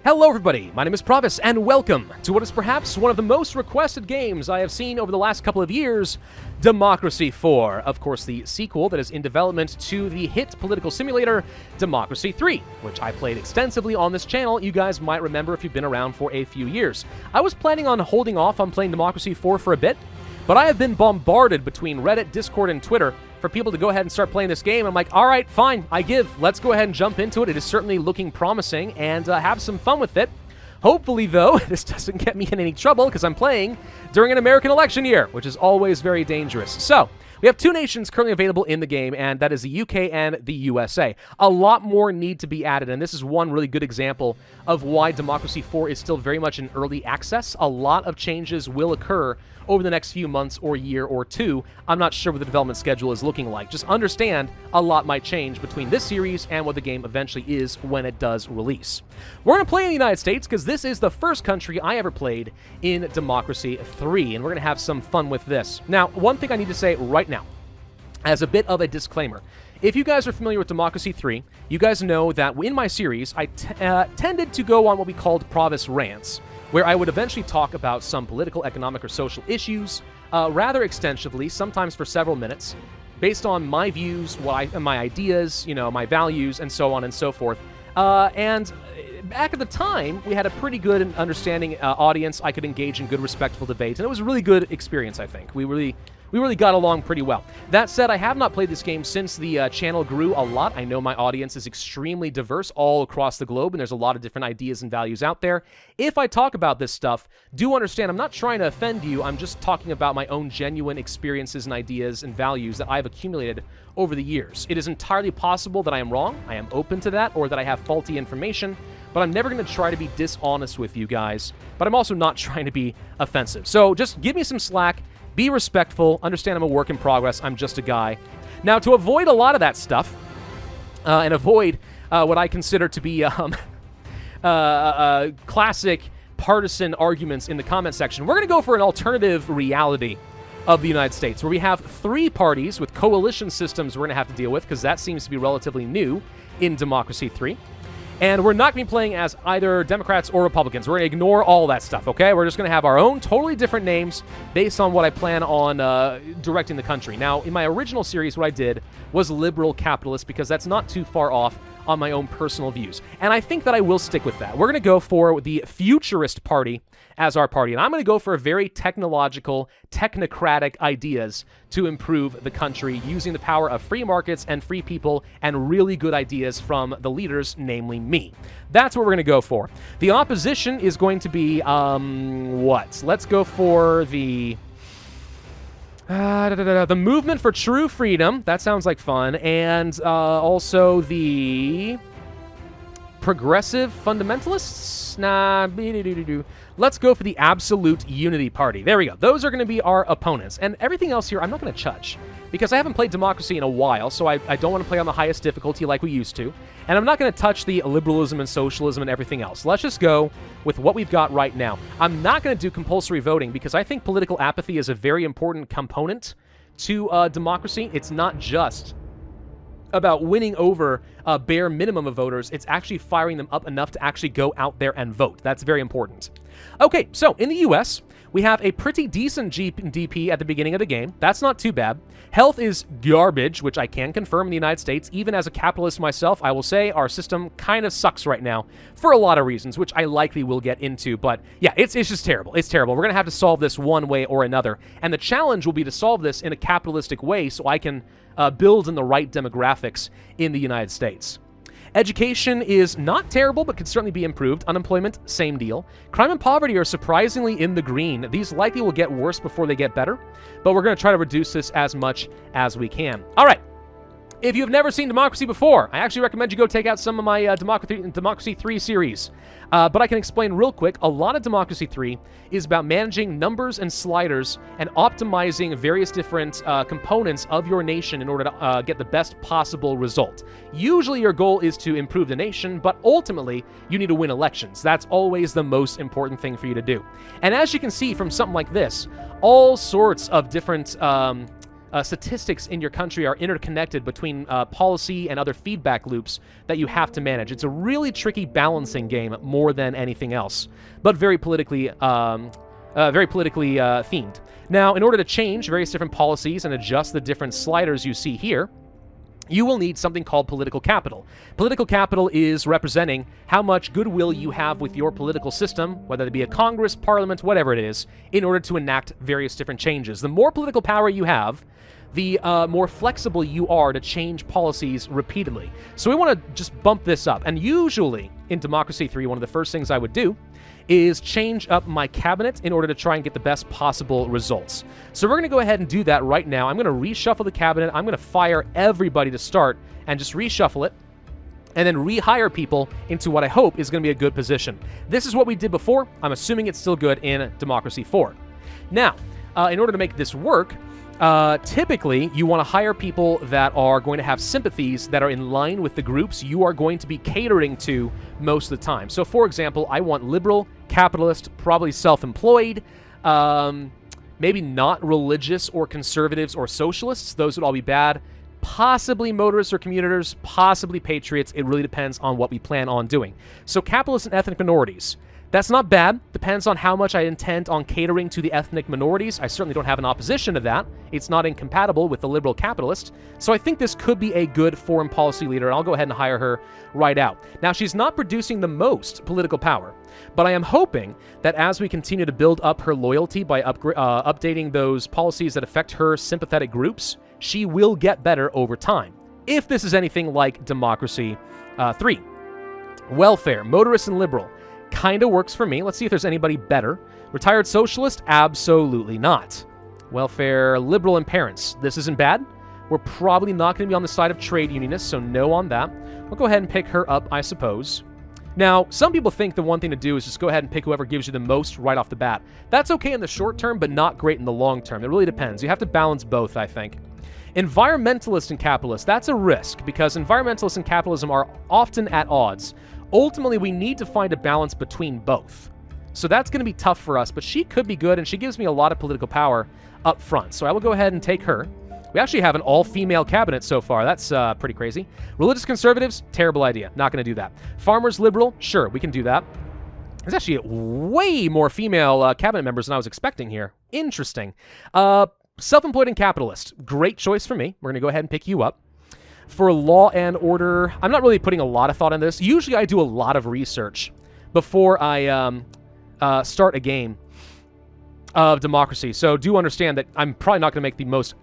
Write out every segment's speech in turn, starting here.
Hello everybody, my name is Pravus, and welcome to what is perhaps one of the most requested games I have seen over the last couple of years, Democracy 4. Of course, the sequel that is in development to the hit political simulator, Democracy 3, which I played extensively on this channel. You guys might remember if you've been around for a few years. I was planning on holding off on playing Democracy 4 for a bit, but I have been bombarded between Reddit, Discord, and Twitter for people to go ahead and start playing this game. I'm like, all right, fine, I give. Let's go ahead and jump into it. It is certainly looking promising, and have some fun with it. Hopefully, though, this doesn't get me in any trouble, because I'm playing during an American election year, which is always very dangerous. So, we have two nations currently available in the game, and that is the UK and the USA. A lot more need to be added, and this is one really good example of why Democracy 4 is still very much in early access. A lot of changes will occur over the next few months or year or two. I'm not sure what the development schedule is looking like. Just understand a lot might change between this series and what the game eventually is when it does release. We're going to play in the United States because this is the first country I ever played in Democracy 3, and we're going to have some fun with this. Now, one thing I need to say right now, as a bit of a disclaimer, if you guys are familiar with Democracy 3, you guys know that in my series, I tended to go on what we called Pravus rants, where I would eventually talk about some political, economic, or social issues rather extensively, sometimes for several minutes, based on my views, my ideas, my values, and so on and so forth. And back at the time, we had a pretty good and understanding audience. I could engage in good, respectful debate, and it was a really good experience, I think. We really got along pretty well. That said, I have not played this game since the channel grew a lot. I know my audience is extremely diverse all across the globe, and there's a lot of different ideas and values out there. If I talk about this stuff, do understand I'm not trying to offend you. I'm just talking about my own genuine experiences and ideas and values that I've accumulated over the years. It is entirely possible that I am wrong. I am open to that, or that I have faulty information, but I'm never going to try to be dishonest with you guys, but I'm also not trying to be offensive. So just give me some slack. Be respectful. Understand I'm a work in progress. I'm just a guy. Now, to avoid a lot of that stuff, and avoid what I consider to be classic partisan arguments in the comment section, we're going to go for an alternative reality of the United States, where we have three parties with coalition systems we're going to have to deal with, because that seems to be relatively new in Democracy 3. And we're not going to be playing as either Democrats or Republicans. We're going to ignore all that stuff, okay? We're just going to have our own totally different names based on what I plan on directing the country. Now, in my original series, what I did was liberal capitalist, because that's not too far off on my own personal views. And I think that I will stick with that. We're going to go for the Futurist Party as our party. And I'm going to go for very technological, technocratic ideas to improve the country using the power of free markets and free people and really good ideas from the leaders, namely me. That's what we're going to go for. The opposition is going to be, what? Let's go for the Movement for True Freedom. That sounds like fun. And also the Progressive Fundamentalists? Nah. Let's go for the Absolute Unity Party. There we go. Those are going to be our opponents. And everything else here, I'm not going to touch, because I haven't played Democracy in a while, so I don't want to play on the highest difficulty like we used to. And I'm not going to touch the liberalism and socialism and everything else. Let's just go with what we've got right now. I'm not going to do compulsory voting, because I think political apathy is a very important component to democracy. It's not just about winning over a bare minimum of voters. It's actually firing them up enough to actually go out there and vote. That's very important. Okay, so in the US, we have a pretty decent DP at the beginning of the game. That's not too bad. Health is garbage, which I can confirm in the United States. Even as a capitalist myself, I will say our system kind of sucks right now for a lot of reasons, which I likely will get into. But yeah, it's just terrible. It's terrible. We're going to have to solve this one way or another. And the challenge will be to solve this in a capitalistic way so I can build in the right demographics in the United States. Education is not terrible, but could certainly be improved. Unemployment, same deal. Crime and poverty are surprisingly in the green. These likely will get worse before they get better, but we're going to try to reduce this as much as we can. All right. If you've never seen Democracy before, I actually recommend you go take out some of my Democracy 3 series. But I can explain real quick. A lot of Democracy 3 is about managing numbers and sliders and optimizing various different components of your nation in order to get the best possible result. Usually your goal is to improve the nation, but ultimately you need to win elections. That's always the most important thing for you to do. And as you can see from something like this, all sorts of different statistics in your country are interconnected between policy and other feedback loops that you have to manage. It's a really tricky balancing game more than anything else, but very politically themed. Now, in order to change various different policies and adjust the different sliders you see here, you will need something called political capital. Political capital is representing how much goodwill you have with your political system, whether it be a Congress, Parliament, whatever it is, in order to enact various different changes. The more political power you have, the more flexible you are to change policies repeatedly. So we want to just bump this up. And usually, in Democracy 3, one of the first things I would do is change up my cabinet in order to try and get the best possible results. So we're going to go ahead and do that right now. I'm going to reshuffle the cabinet. I'm going to fire everybody to start and just reshuffle it, and then rehire people into what I hope is going to be a good position. This is what we did before. I'm assuming it's still good in Democracy 4. Now, in order to make this work, typically, you want to hire people that are going to have sympathies that are in line with the groups you are going to be catering to most of the time. So, for example, I want liberal, capitalist, probably self-employed, maybe not religious or conservatives or socialists. Those would all be bad. Possibly motorists or commuters, possibly patriots. It really depends on what we plan on doing. So, capitalists and ethnic minorities. That's not bad. Depends on how much I intend on catering to the ethnic minorities. I certainly don't have an opposition to that. It's not incompatible with the liberal capitalist. So I think this could be a good foreign policy leader, and I'll go ahead and hire her right out. Now, she's not producing the most political power, but I am hoping that as we continue to build up her loyalty by updating those policies that affect her sympathetic groups, she will get better over time, if this is anything like Democracy 3. Welfare, motorist and liberal. Kind of works for me. Let's see if there's anybody better. Retired socialist? Absolutely not. Welfare, liberal, and parents. This isn't bad. We're probably not going to be on the side of trade unionists, so no on that. We'll go ahead and pick her up, I suppose. Now, some people think the one thing to do is just go ahead and pick whoever gives you the most right off the bat. That's okay in the short term, but not great in the long term. It really depends. You have to balance both, I think. Environmentalist and capitalist, that's a risk, because environmentalists and capitalism are often at odds. Ultimately, we need to find a balance between both. So that's going to be tough for us, but she could be good, and she gives me a lot of political power up front. So I will go ahead and take her. We actually have an all-female cabinet so far. That's pretty crazy. Religious conservatives, terrible idea. Not going to do that. Farmers liberal, sure, we can do that. There's actually way more female cabinet members than I was expecting here. Interesting. Self-employed and capitalist, great choice for me. We're going to go ahead and pick you up. For law and order, I'm not really putting a lot of thought on this. Usually I do a lot of research before I start a game of Democracy. So do understand that I'm probably not going to make the most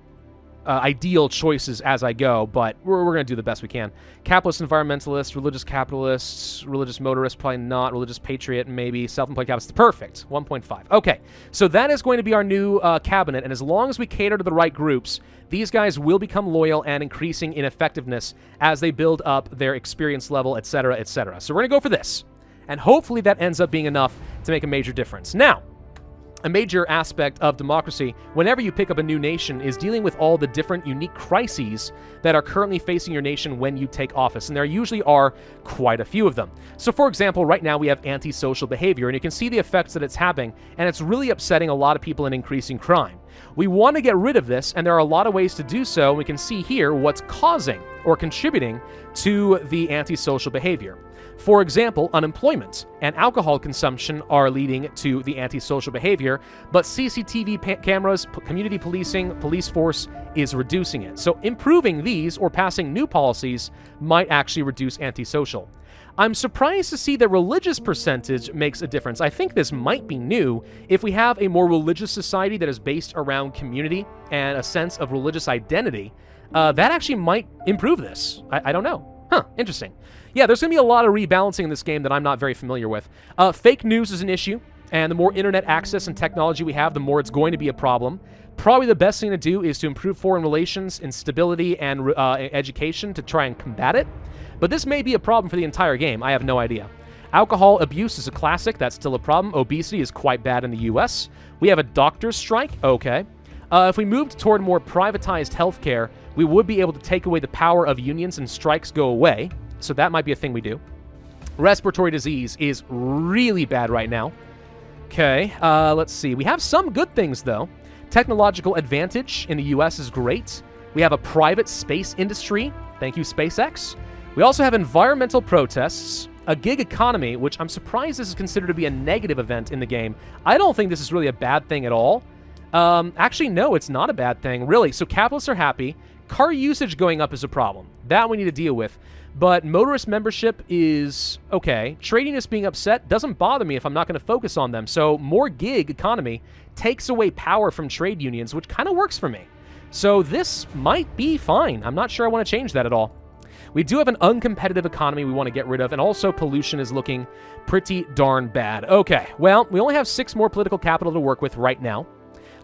ideal choices as I go, but we're going to do the best we can. Capitalist, environmentalist, religious capitalists, religious motorist, probably not. Religious patriot, maybe. Self-employed capitalist, perfect. 1.5. Okay, so that is going to be our new cabinet, and as long as we cater to the right groups, these guys will become loyal and increasing in effectiveness as they build up their experience level, etc., etc. So we're going to go for this, and hopefully that ends up being enough to make a major difference. Now, a major aspect of democracy, whenever you pick up a new nation, is dealing with all the different unique crises that are currently facing your nation when you take office, and there usually are quite a few of them. So, for example, right now we have antisocial behavior, and you can see the effects that it's having, and it's really upsetting a lot of people and increasing crime. We want to get rid of this, and there are a lot of ways to do so, and we can see here what's causing or contributing to the antisocial behavior. For example, unemployment and alcohol consumption are leading to the antisocial behavior, but CCTV cameras, community policing, police force is reducing it. So improving these or passing new policies might actually reduce antisocial. I'm surprised to see that religious percentage makes a difference. I think this might be new. If we have a more religious society that is based around community and a sense of religious identity, that actually might improve this. I don't know. Huh, interesting. Yeah, there's going to be a lot of rebalancing in this game that I'm not very familiar with. Fake news is an issue, and the more internet access and technology we have, the more it's going to be a problem. Probably the best thing to do is to improve foreign relations and stability and education to try and combat it. But this may be a problem for the entire game. I have no idea. Alcohol abuse is a classic. That's still a problem. Obesity is quite bad in the U.S. We have a doctor's strike. Okay. If we moved toward more privatized healthcare, we would be able to take away the power of unions and strikes go away. So that might be a thing we do. Respiratory disease is really bad right now. Okay, let's see. We have some good things, though. Technological advantage in the US is great. We have a private space industry. Thank you, SpaceX. We also have environmental protests, a gig economy, which I'm surprised this is considered to be a negative event in the game. I don't think this is really a bad thing at all. Actually, no, it's not a bad thing, really. So capitalists are happy. Car usage going up is a problem. That we need to deal with. But motorist membership is okay. Trade unionists being upset doesn't bother me if I'm not going to focus on them. So more gig economy takes away power from trade unions, which kind of works for me. So this might be fine. I'm not sure I want to change that at all. We do have an uncompetitive economy we want to get rid of, and also pollution is looking pretty darn bad. Okay, well, we only have 6 more political capital to work with right now.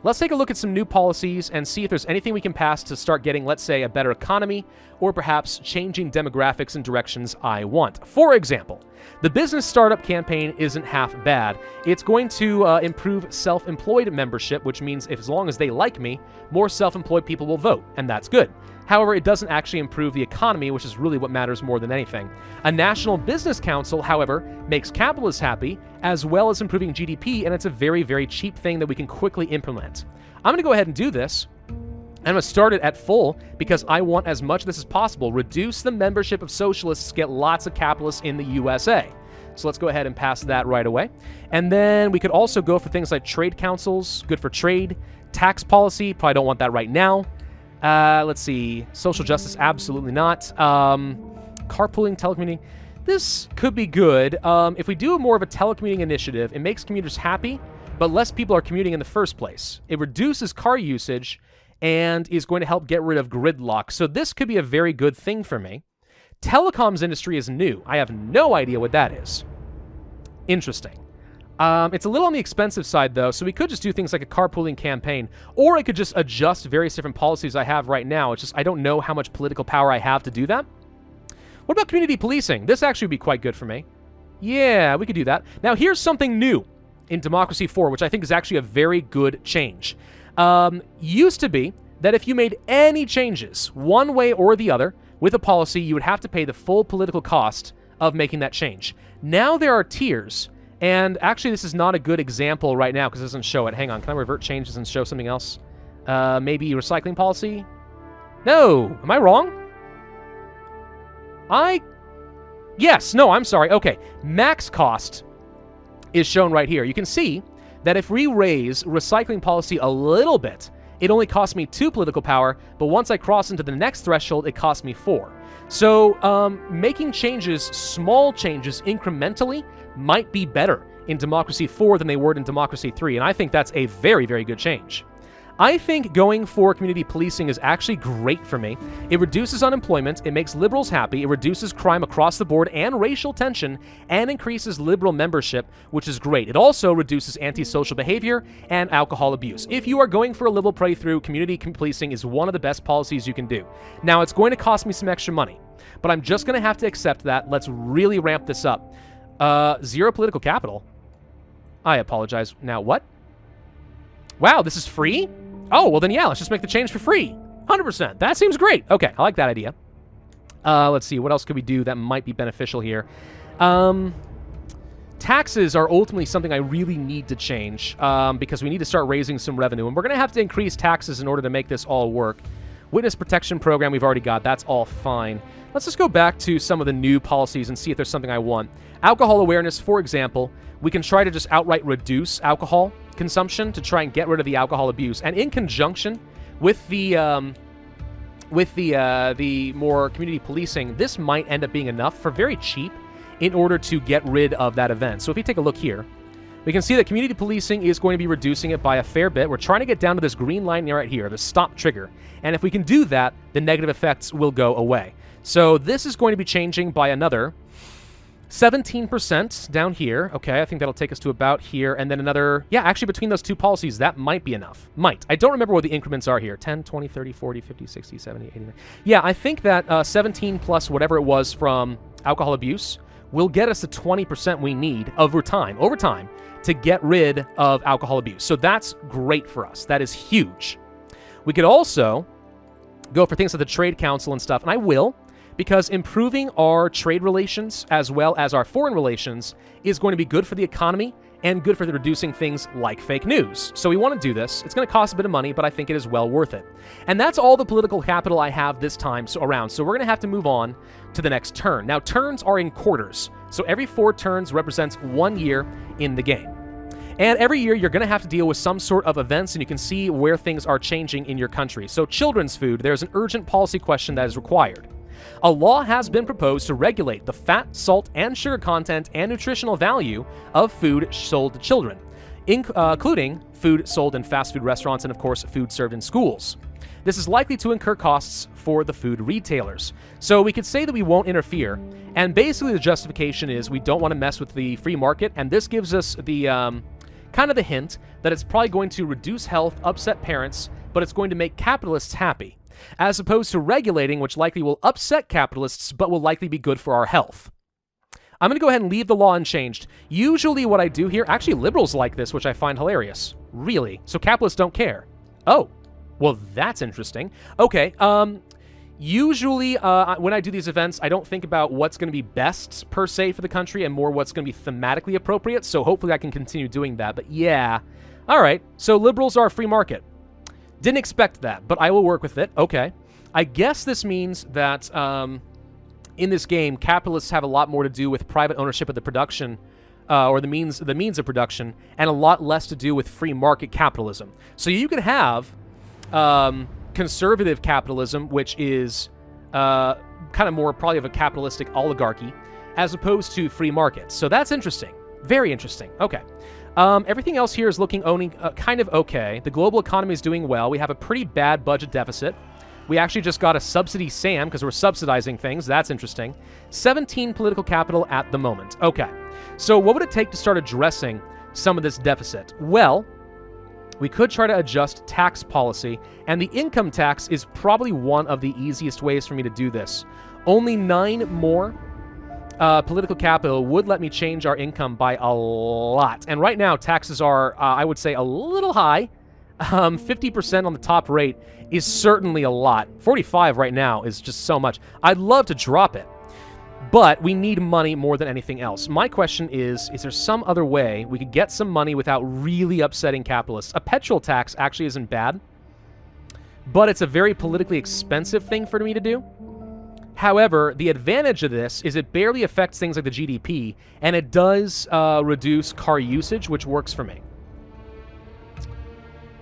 Let's take a look at some new policies and see if there's anything we can pass to start getting, let's say, a better economy, or perhaps changing demographics and directions I want. For example, the business startup campaign isn't half bad. It's going to improve self-employed membership, which means as long as they like me, more self-employed people will vote, and that's good. However, it doesn't actually improve the economy, which is really what matters more than anything. A national business council, however, makes capitalists happy, as well as improving GDP, and it's a very, very cheap thing that we can quickly implement. I'm going to go ahead and do this. I'm going to start it at full because I want as much of this as possible. Reduce the membership of socialists, get lots of capitalists in the USA. So let's go ahead and pass that right away. And then we could also go for things like trade councils, good for trade. Tax policy, probably don't want that right now. Let's see. Social justice, absolutely not. Carpooling, telecommuting. This could be good. If we do more of a telecommuting initiative, it makes commuters happy, but less people are commuting in the first place. It reduces car usage and is going to help get rid of gridlock. So this could be a very good thing for me. Telecoms industry is new. I have no idea what that is. Interesting. It's a little on the expensive side, though, so we could just do things like a carpooling campaign, or I could just adjust various different policies I have right now. It's just I don't know how much political power I have to do that. What about community policing? This actually would be quite good for me. Yeah, we could do that. Now, here's something new in Democracy 4, which I think is actually a very good change. Used to be that if you made any changes, one way or the other, with a policy, you would have to pay the full political cost of making that change. Now there are tiers. And actually, this is not a good example right now because it doesn't show it. Hang on. Can I revert changes and show something else? Maybe recycling policy? No. Am I wrong? Yes. No, I'm sorry. Okay. Max cost is shown right here. You can see that if we raise recycling policy a little bit, it only costs me 2 political power, but once I cross into the next threshold, it costs me 4. So making changes, small changes, incrementally, might be better in Democracy 4 than they were in Democracy 3, and I think that's a very, very good change. I think going for community policing is actually great for me. It reduces unemployment, it makes liberals happy, it reduces crime across the board and racial tension, and increases liberal membership, which is great. It also reduces antisocial behavior and alcohol abuse. If you are going for a liberal playthrough, community policing is one of the best policies you can do. Now, it's going to cost me some extra money, but I'm just going to have to accept that. Let's really ramp this up. 0 political capital. I apologize. Now, what? Wow, this is free? Oh, well then, yeah, let's just make the change for free. 100%. That seems great. Okay, I like that idea. Let's see, what else could we do that might be beneficial here? Taxes are ultimately something I really need to change because we need to start raising some revenue, and we're going to have to increase taxes in order to make this all work. Witness protection program we've already got. That's all fine. Let's just go back to some of the new policies and see if there's something I want. Alcohol awareness, for example. We can try to just outright reduce alcohol consumption to try and get rid of the alcohol abuse. And in conjunction with the more community policing, this might end up being enough for very cheap in order to get rid of that event. So if you take a look here, we can see that community policing is going to be reducing it by a fair bit. We're trying to get down to this green line right here, the stop trigger. And if we can do that, the negative effects will go away. So this is going to be changing by another 17% down here. Okay, I think that'll take us to about here. And then another, yeah, actually between those two policies, that might be enough. Might. I don't remember what the increments are here. 10, 20, 30, 40, 50, 60, 70, 80. Yeah, I think that 17 plus whatever it was from alcohol abuse will get us the 20% we need over time to get rid of alcohol abuse. So that's great for us. That is huge. We could also go for things like the Trade Council and stuff, and I will, because improving our trade relations as well as our foreign relations is going to be good for the economy and good for reducing things like fake news. So we want to do this. It's going to cost a bit of money, but I think it is well worth it. And that's all the political capital I have this time around. So we're going to have to move on to the next turn. Now, turns are in quarters. So every 4 turns represents 1 year in the game. And every year, you're going to have to deal with some sort of events, and you can see where things are changing in your country. So children's food, there's an urgent policy question that is required. A law has been proposed to regulate the fat, salt, and sugar content and nutritional value of food sold to children, including food sold in fast food restaurants and, of course, food served in schools. This is likely to incur costs for the food retailers. So we could say that we won't interfere, and basically the justification is we don't want to mess with the free market, and this gives us the kind of the hint that it's probably going to reduce health, upset parents, but it's going to make capitalists happy, as opposed to regulating, which likely will upset capitalists, but will likely be good for our health. I'm going to go ahead and leave the law unchanged. Usually what I do here, actually liberals like this, which I find hilarious. Really? So capitalists don't care. Oh, well, that's interesting. Okay, usually when I do these events, I don't think about what's going to be best, per se, for the country, and more what's going to be thematically appropriate, so hopefully I can continue doing that. But yeah, all right, so liberals are a free market. Didn't expect that, but I will work with it. Okay. I guess this means that in this game, capitalists have a lot more to do with private ownership of the production or the means of production, and a lot less to do with free market capitalism. So you could have conservative capitalism, which is kind of more probably of a capitalistic oligarchy, as opposed to free markets. So that's interesting. Very interesting. Okay. Everything else here is looking kind of okay. The global economy is doing well. We have a pretty bad budget deficit. We actually just got a subsidy SAM because we're subsidizing things. That's interesting. 17 political capital at the moment. Okay. So what would it take to start addressing some of this deficit? Well, we could try to adjust tax policy, and the income tax is probably one of the easiest ways for me to do this. Only 9 more political capital would let me change our income by a lot. And right now, taxes are, I would say, a little high. 50% on the top rate is certainly a lot. 45 right now is just so much. I'd love to drop it, but we need money more than anything else. My question is there some other way we could get some money without really upsetting capitalists? A petrol tax actually isn't bad, but it's a very politically expensive thing for me to do. However, the advantage of this is it barely affects things like the GDP, and it does reduce car usage, which works for me.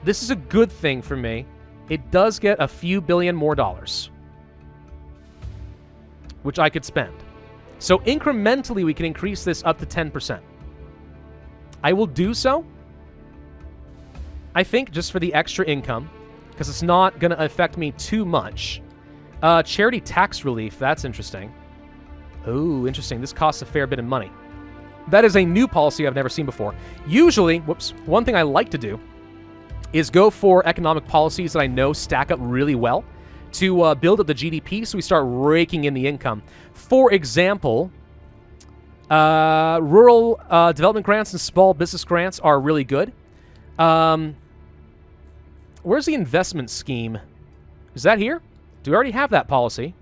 This is a good thing for me. It does get a few billion more dollars, which I could spend. So incrementally, we can increase this up to 10%. I will do so, I think, just for the extra income, because it's not going to affect me too much. Charity tax relief, that's interesting. Oh, interesting. This costs a fair bit of money. That is a new policy I've never seen before. Usually, one thing I like to do is go for economic policies that I know stack up really well to build up the GDP so we start raking in the income. For example, rural development grants and small business grants are really good. Where's the investment scheme? Is that here? Do we already have that policy?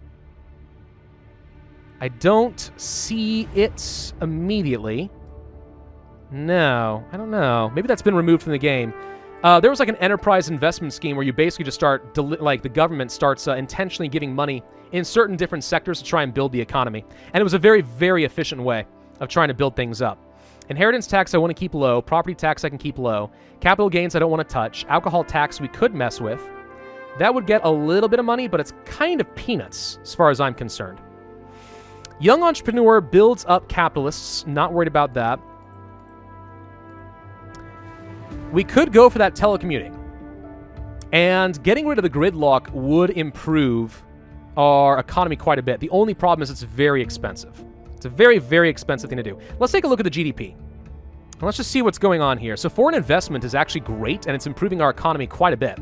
I don't see it immediately. No, I don't know. Maybe that's been removed from the game. There was like an enterprise investment scheme where you basically just start, the government starts intentionally giving money in certain different sectors to try and build the economy. And it was a very, very efficient way of trying to build things up. Inheritance tax I want to keep low. Property tax I can keep low. Capital gains I don't want to touch. Alcohol tax we could mess with. That would get a little bit of money, but it's kind of peanuts as far as I'm concerned. Young entrepreneur builds up capitalists. Not worried about that. We could go for that telecommuting. And getting rid of the gridlock would improve our economy quite a bit. The only problem is it's very expensive. It's a very, very expensive thing to do. Let's take a look at the GDP. Let's just see what's going on here. So foreign investment is actually great, and it's improving our economy quite a bit.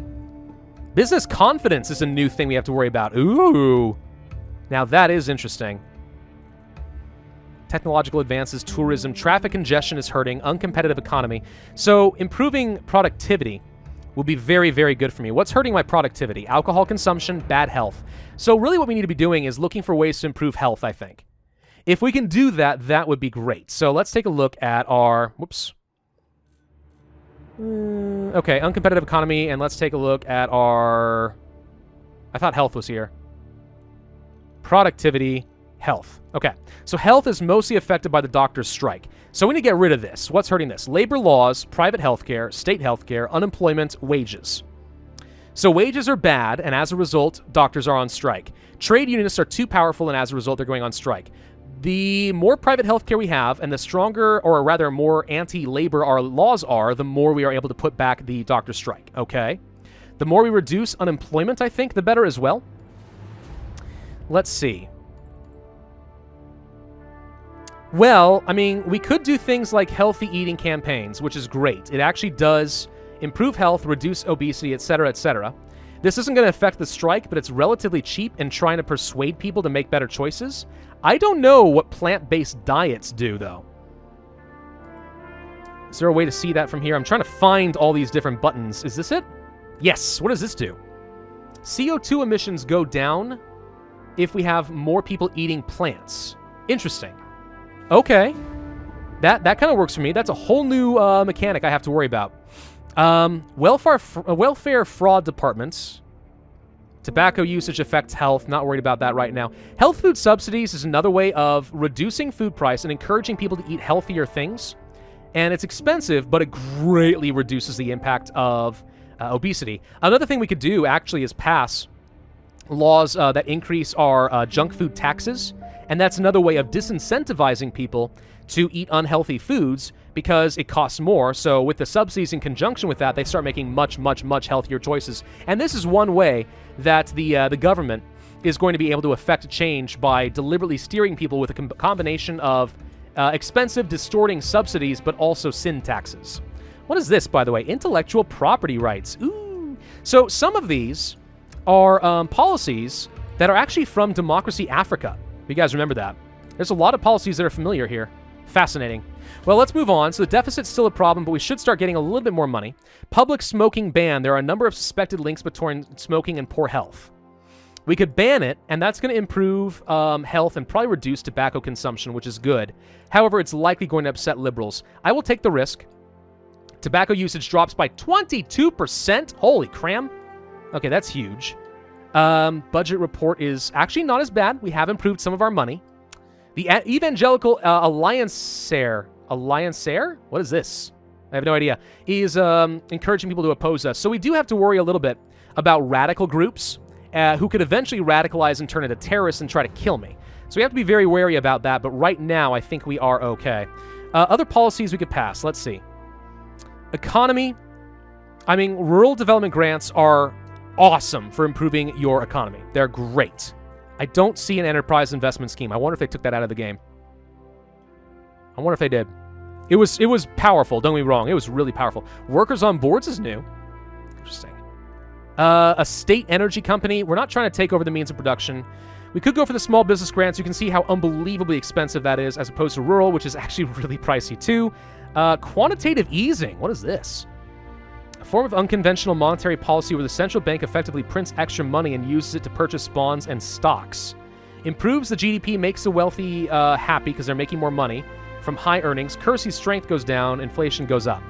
Business confidence is a new thing we have to worry about. Ooh. Now that is interesting. Technological advances, tourism, traffic congestion is hurting, uncompetitive economy. So improving productivity will be very, very good for me. What's hurting my productivity? Alcohol consumption, bad health. So really what we need to be doing is looking for ways to improve health, I think. If we can do that, that would be great. So let's take a look at our, Okay, uncompetitive economy, and let's take a look at our... I thought health was here. Productivity, health. Okay, so health is mostly affected by the doctor's strike. So we need to get rid of this. What's hurting this? Labor laws, private healthcare, state healthcare, unemployment, wages. So wages are bad, and as a result, doctors are on strike. Trade unionists are too powerful, and as a result, they're going on strike. The more private healthcare we have, and the stronger, or rather more anti-labor our laws are, the more we are able to put back the doctor strike, okay? The more we reduce unemployment, I think, the better as well. Let's see. Well, I mean, we could do things like healthy eating campaigns, which is great. It actually does improve health, reduce obesity, etc., etc. This isn't going to affect the strike, but it's relatively cheap in trying to persuade people to make better choices. I don't know what plant-based diets do, though. Is there a way to see that from here? I'm trying to find all these different buttons. Is this it? Yes. What does this do? CO2 emissions go down if we have more people eating plants. Interesting. Okay. That kind of works for me. That's a whole new mechanic I have to worry about. Welfare fraud departments. Tobacco usage affects health. Not worried about that right now. Health food subsidies is another way of reducing food price and encouraging people to eat healthier things. And it's expensive, but it greatly reduces the impact of obesity. Another thing we could do, actually, is pass laws that increase our junk food taxes. And that's another way of disincentivizing people to eat unhealthy foods because it costs more. So with the subsidies in conjunction with that, they start making much, much, much healthier choices. And this is one way that the government is going to be able to affect change by deliberately steering people with a combination of expensive, distorting subsidies, but also sin taxes. What is this, by the way? Intellectual property rights. Ooh. So some of these are policies that are actually from Democracy Africa. You guys remember that. There's a lot of policies that are familiar here. Fascinating. Well, let's move on. So the deficit's still a problem, but we should start getting a little bit more money. Public smoking ban. There are a number of suspected links between smoking and poor health. We could ban it, and that's going to improve health and probably reduce tobacco consumption, which is good. However, it's likely going to upset liberals. I will take the risk. Tobacco usage drops by 22%. Holy cram. Okay, that's huge. Budget report is actually not as bad. We have improved some of our money. The Evangelical Allianceaire. What is this? I have no idea. Is encouraging people to oppose us. So we do have to worry a little bit about radical groups who could eventually radicalize and turn into terrorists and try to kill me. So we have to be very wary about that, but right now I think we are okay. Other policies we could pass. Let's see. Economy. I mean, rural development grants are awesome for improving your economy. They're great. I don't see an enterprise investment scheme. I wonder if they took that out of the game. I wonder if they did. It was powerful, don't get me wrong. It was really powerful. Workers on boards is new. Interesting. A state energy company. We're not trying to take over the means of production. We could go for the small business grants. You can see how unbelievably expensive that is as opposed to rural, which is actually really pricey too. Quantitative easing. What is this? A form of unconventional monetary policy where the central bank effectively prints extra money and uses it to purchase bonds and stocks. Improves the GDP, makes the wealthy happy because they're making more money from high earnings. Currency strength goes down, inflation goes up.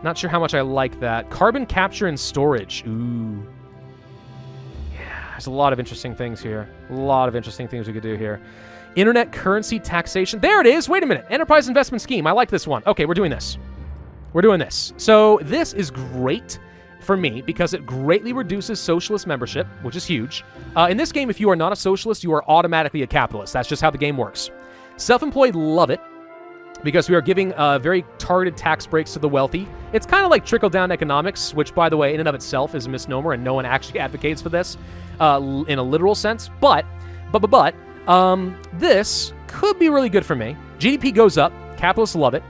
Not sure how much I like that. Carbon capture and storage. Ooh. Yeah, there's a lot of interesting things here. A lot of interesting things we could do here. Internet currency taxation. There it is. Wait a minute. Enterprise investment scheme. I like this one. Okay, we're doing this. We're doing this. So this is great for me because it greatly reduces socialist membership, which is huge. In this game, if you are not a socialist, you are automatically a capitalist. That's just how the game works. Self-employed love it because we are giving very targeted tax breaks to the wealthy. It's kind of like trickle-down economics, which, by the way, in and of itself is a misnomer, and no one actually advocates for this in a literal sense. But this could be really good for me. GDP goes up. Capitalists love it.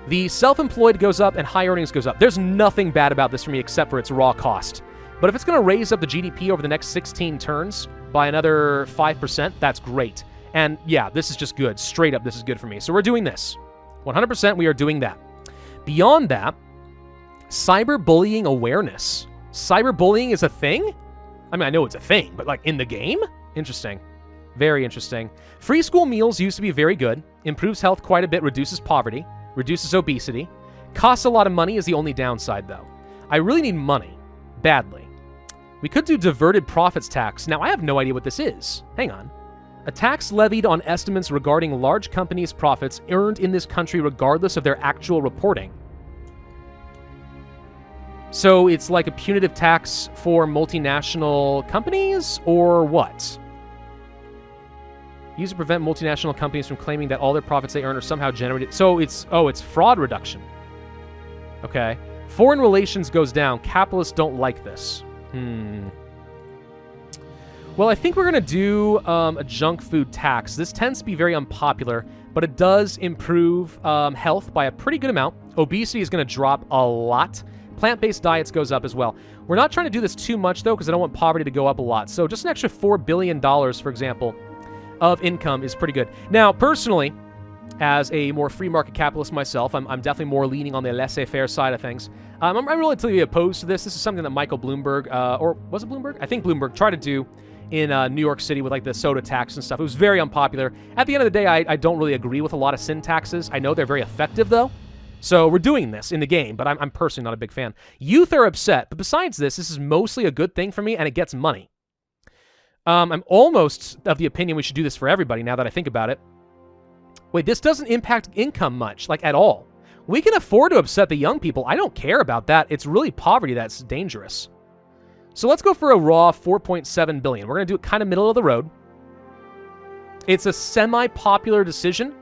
The self-employed goes up and high earnings goes up. There's nothing bad about this for me except for its raw cost. But if it's going to raise up the GDP over the next 16 turns by another 5%, that's great. And yeah, this is just good. Straight up, this is good for me. So we're doing this. 100% we are doing that. Beyond that, cyberbullying awareness. Cyberbullying is a thing? I mean, I know it's a thing, but like in the game? Interesting. Very interesting. Free school meals used to be very good. Improves health quite a bit, reduces poverty. Reduces obesity. Costs a lot of money is the only downside, though. I really need money. Badly. We could do Diverted Profits Tax. Now, I have no idea what this is. Hang on. A tax levied on estimates regarding large companies' profits earned in this country regardless of their actual reporting. So it's like a punitive tax for multinational companies, or what? Used to prevent multinational companies from claiming that all their profits they earn are somehow generated. So it's fraud reduction. Okay. Foreign relations goes down. Capitalists don't like this. Well, I think we're going to do a junk food tax. This tends to be very unpopular, but it does improve health by a pretty good amount. Obesity is going to drop a lot. Plant-based diets goes up as well. We're not trying to do this too much, though, because I don't want poverty to go up a lot. So just an extra $4 billion, for example, of income is pretty good. Now, personally, as a more free market capitalist myself, I'm definitely more leaning on the laissez-faire side of things. I'm relatively opposed to this. This is something that Michael Bloomberg, or was it Bloomberg? I think Bloomberg tried to do in New York City with like the soda tax and stuff. It was very unpopular. At the end of the day, I don't really agree with a lot of sin taxes. I know they're very effective, though. So we're doing this in the game, but I'm personally not a big fan. Youth are upset, but besides this is mostly a good thing for me, and it gets money. I'm almost of the opinion we should do this for everybody now that I think about it. Wait, this doesn't impact income much, like at all. We can afford to upset the young people. I don't care about that. It's really poverty that's dangerous. So let's go for a raw $4.7 billion. We're going to do it kind of middle of the road. It's a semi-popular decision.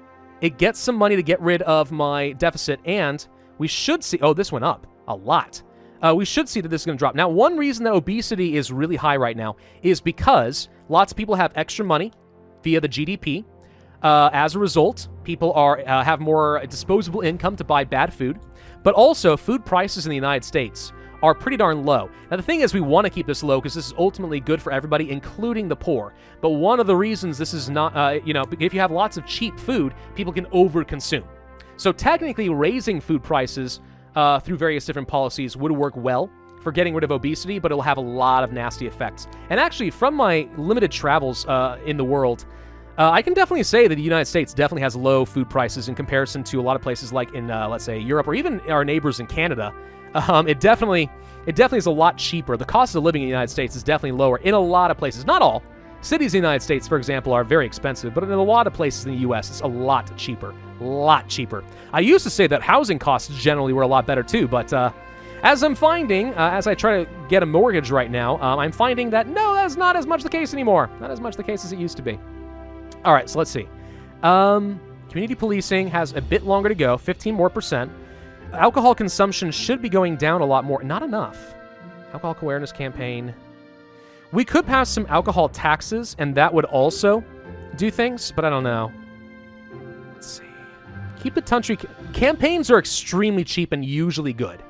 It gets some money to get rid of my deficit, and we should see... Oh, this went up a lot. We should see that this is going to drop. Now, one reason that obesity is really high right now is because lots of people have extra money via the GDP. As a result, people have more disposable income to buy bad food, but also food prices in the United States are pretty darn low. Now, the thing is, we want to keep this low because this is ultimately good for everybody, including the poor. But one of the reasons this is not, if you have lots of cheap food, people can overconsume. So technically, raising food prices through various different policies would work well for getting rid of obesity, but it'll have a lot of nasty effects. And actually, from my limited travels in the world, I can definitely say that the United States definitely has low food prices in comparison to a lot of places like in, let's say, Europe or even our neighbors in Canada. It definitely is a lot cheaper. The cost of living in the United States is definitely lower in a lot of places. Not all. Cities in the United States, for example, are very expensive, but in a lot of places in the U.S., it's a lot cheaper. A lot cheaper. I used to say that housing costs generally were a lot better too, but as I'm finding, as I try to get a mortgage right now, I'm finding that no, that's not as much the case anymore. Not as much the case as it used to be. All right, so let's see. Community policing has a bit longer to go, 15% more. Alcohol consumption should be going down a lot more. Not enough. Alcohol awareness campaign. We could pass some alcohol taxes, and that would also do things, but I don't know. Let's see. Keep the country... Campaigns are extremely cheap and usually good.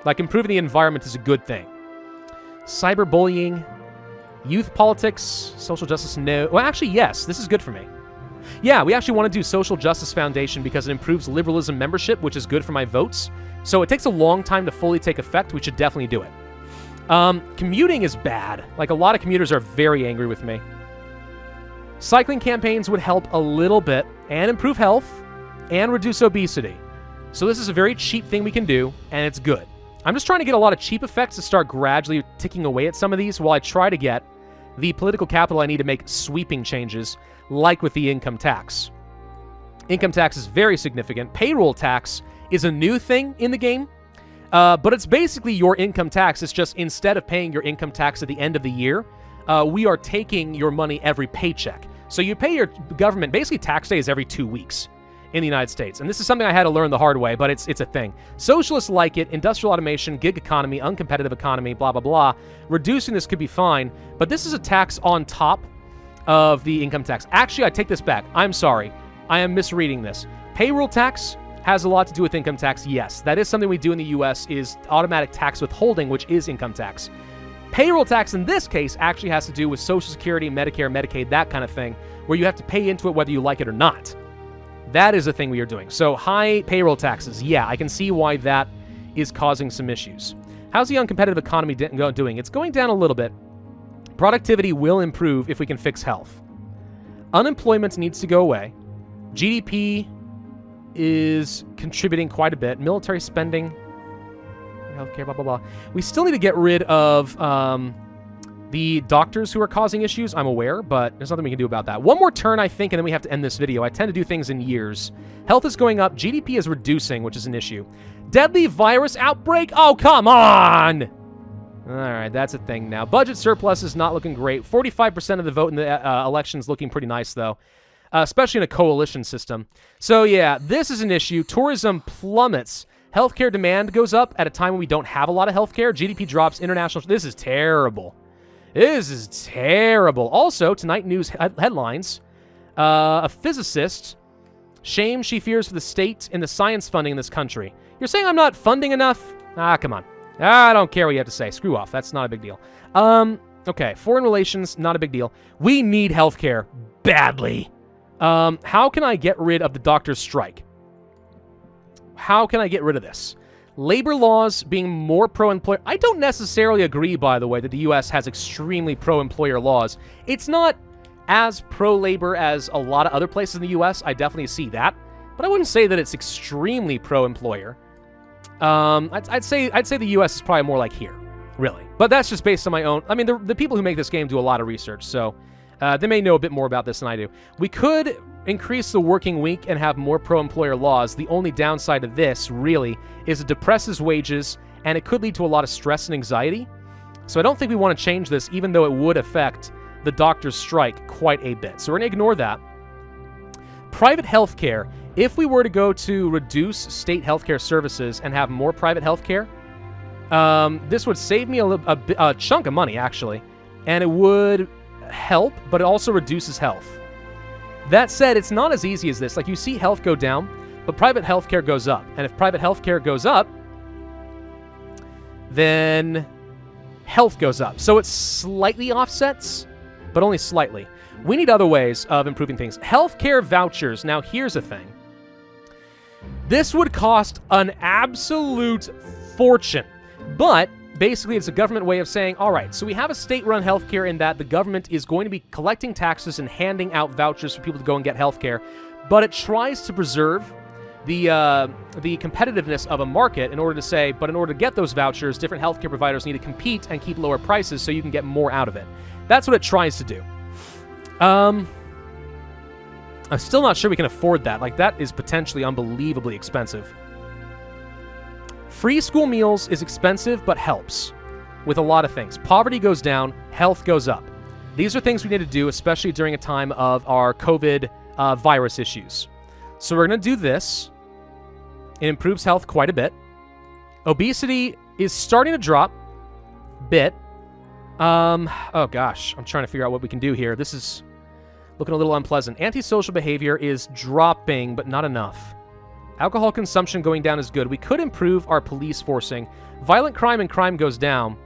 Like, improving the environment is a good thing. Cyberbullying. Youth politics. Social justice, no. Well, actually, yes. This is good for me. Yeah, we actually want to do Social Justice Foundation because it improves liberalism membership, which is good for my votes. So it takes a long time to fully take effect. We should definitely do it. Commuting is bad. Like, a lot of commuters are very angry with me. Cycling campaigns would help a little bit and improve health and reduce obesity. So this is a very cheap thing we can do, and it's good. I'm just trying to get a lot of cheap effects to start gradually ticking away at some of these while I try to get the political capital I need to make sweeping changes, like with the income tax. Income tax is very significant. Payroll tax is a new thing in the game, but it's basically your income tax. It's just instead of paying your income tax at the end of the year, we are taking your money every paycheck. So you pay your government, basically tax day is every 2 weeks in the United States. And this is something I had to learn the hard way, but it's a thing. Socialists like it, industrial automation, gig economy, uncompetitive economy, blah, blah, blah. Reducing this could be fine, but this is a tax on top of the income tax. Actually, I take this back. I'm sorry. I am misreading this. Payroll tax has a lot to do with income tax. Yes, that is something we do in the U.S. is automatic tax withholding, which is income tax. Payroll tax in this case actually has to do with Social Security, Medicare, Medicaid, that kind of thing, where you have to pay into it whether you like it or not. That is a thing we are doing. So high payroll taxes, yeah, I can see why that is causing some issues. How's the uncompetitive economy doing? It's going down a little bit. Productivity will improve if we can fix health. Unemployment needs to go away. GDP is contributing quite a bit. Military spending, healthcare, blah, blah, blah. We still need to get rid of the doctors who are causing issues, I'm aware, but there's nothing we can do about that. One more turn, I think, and then we have to end this video. I tend to do things in years. Health is going up. GDP is reducing, which is an issue. Deadly virus outbreak? Oh, come on! All right, that's a thing now. Budget surplus is not looking great. 45% of the vote in the election's looking pretty nice, though, especially in a coalition system. So, yeah, this is an issue. Tourism plummets. Healthcare demand goes up at a time when we don't have a lot of healthcare. GDP drops. International... This is terrible. This is terrible. Also, tonight news headlines. A physicist shames she fears for the state in the science funding in this country. You're saying I'm not funding enough? Ah, come on. I don't care what you have to say. Screw off. That's not a big deal. Okay. Foreign relations, not a big deal. We need healthcare badly. How can I get rid of the doctor's strike? How can I get rid of this? Labor laws being more pro-employer. I don't necessarily agree, by the way, that the U.S. has extremely pro-employer laws. It's not as pro-labor as a lot of other places in the U.S. I definitely see that. But I wouldn't say that it's extremely pro-employer. I'd say the U.S. is probably more like here, really. But that's just based on my own... I mean, the people who make this game do a lot of research, so they may know a bit more about this than I do. We could increase the working week and have more pro-employer laws. The only downside of this, really, is it depresses wages, and it could lead to a lot of stress and anxiety. So I don't think we want to change this, even though it would affect the doctor's strike quite a bit. So we're going to ignore that. Private healthcare. If we were to go to reduce state healthcare services and have more private healthcare, this would save me a chunk of money, actually. And it would help, but it also reduces health. That said, it's not as easy as this. Like, you see health go down, but private healthcare goes up. And if private healthcare goes up, then health goes up. So it slightly offsets, but only slightly. We need other ways of improving things. Healthcare vouchers. Now, here's the thing. This would cost an absolute fortune. But basically, it's a government way of saying, all right, so we have a state-run healthcare in that the government is going to be collecting taxes and handing out vouchers for people to go and get healthcare, but it tries to preserve the competitiveness of a market in order to say, but in order to get those vouchers, different healthcare providers need to compete and keep lower prices so you can get more out of it. That's what it tries to do. I'm still not sure we can afford that. Like, that is potentially unbelievably expensive. Free school meals is expensive, but helps with a lot of things. Poverty goes down, health goes up. These are things we need to do, especially during a time of our COVID virus issues. So we're going to do this. It improves health quite a bit. Obesity is starting to drop a bit. Oh gosh, I'm trying to figure out what we can do here. This is looking a little unpleasant. Antisocial behavior is dropping, but not enough. Alcohol consumption going down is good. We could improve our police forcing. Violent crime and crime goes down.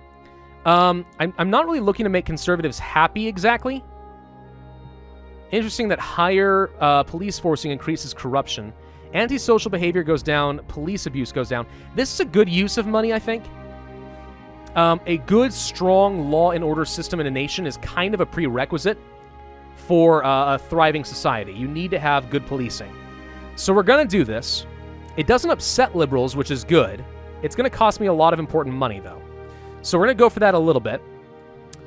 I'm not really looking to make conservatives happy exactly. Interesting that higher police forcing increases corruption. Antisocial behavior goes down. Police abuse goes down. This is a good use of money, I think. A good, strong law and order system in a nation is kind of a prerequisite for a thriving society. You need to have good policing. So we're going to do this. It doesn't upset liberals, which is good. It's going to cost me a lot of important money, though. So we're going to go for that a little bit.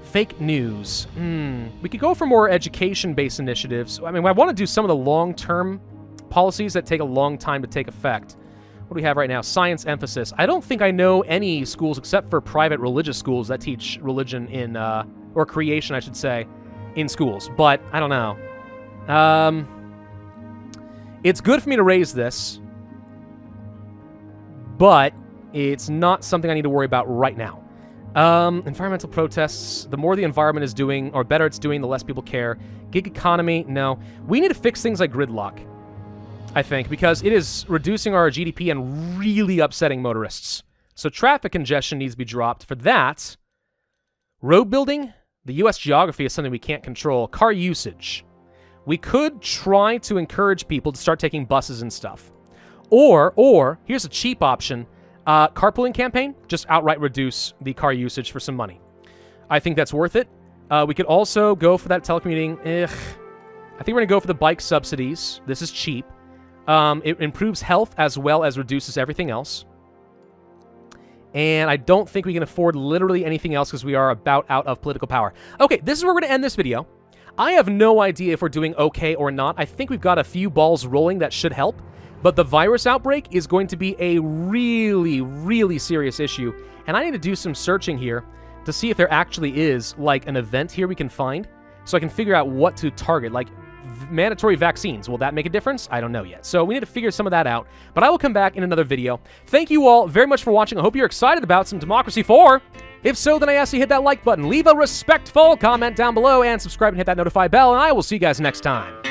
Fake news. We could go for more education-based initiatives. I mean, I want to do some of the long-term policies that take a long time to take effect. What do we have right now? Science emphasis. I don't think I know any schools except for private religious schools that teach religion in, or creation, I should say, in schools. But I don't know. It's good for me to raise this, but it's not something I need to worry about right now. Environmental protests. The more the environment is doing, or better it's doing, the less people care. Gig economy. No. We need to fix things like gridlock, I think, because it is reducing our GDP and really upsetting motorists. So traffic congestion needs to be dropped. For that, road building, the U.S. geography is something we can't control. Car usage. We could try to encourage people to start taking buses and stuff. Or here's a cheap option. Carpooling campaign, just outright reduce the car usage for some money. I think that's worth it. We could also go for that telecommuting. I think we're going to go for the bike subsidies. This is cheap. It improves health as well as reduces everything else. And I don't think we can afford literally anything else because we are about out of political power. Okay, this is where we're going to end this video. I have no idea if we're doing okay or not. I think we've got a few balls rolling that should help. But the virus outbreak is going to be a really, really serious issue. And I need to do some searching here to see if there actually is, like, an event here we can find. So I can figure out what to target. Like, mandatory vaccines. Will that make a difference? I don't know yet. So we need to figure some of that out. But I will come back in another video. Thank you all very much for watching. I hope you're excited about some Democracy 4. If so, then I ask you to hit that like button, leave a respectful comment down below, and subscribe and hit that notify bell, and I will see you guys next time.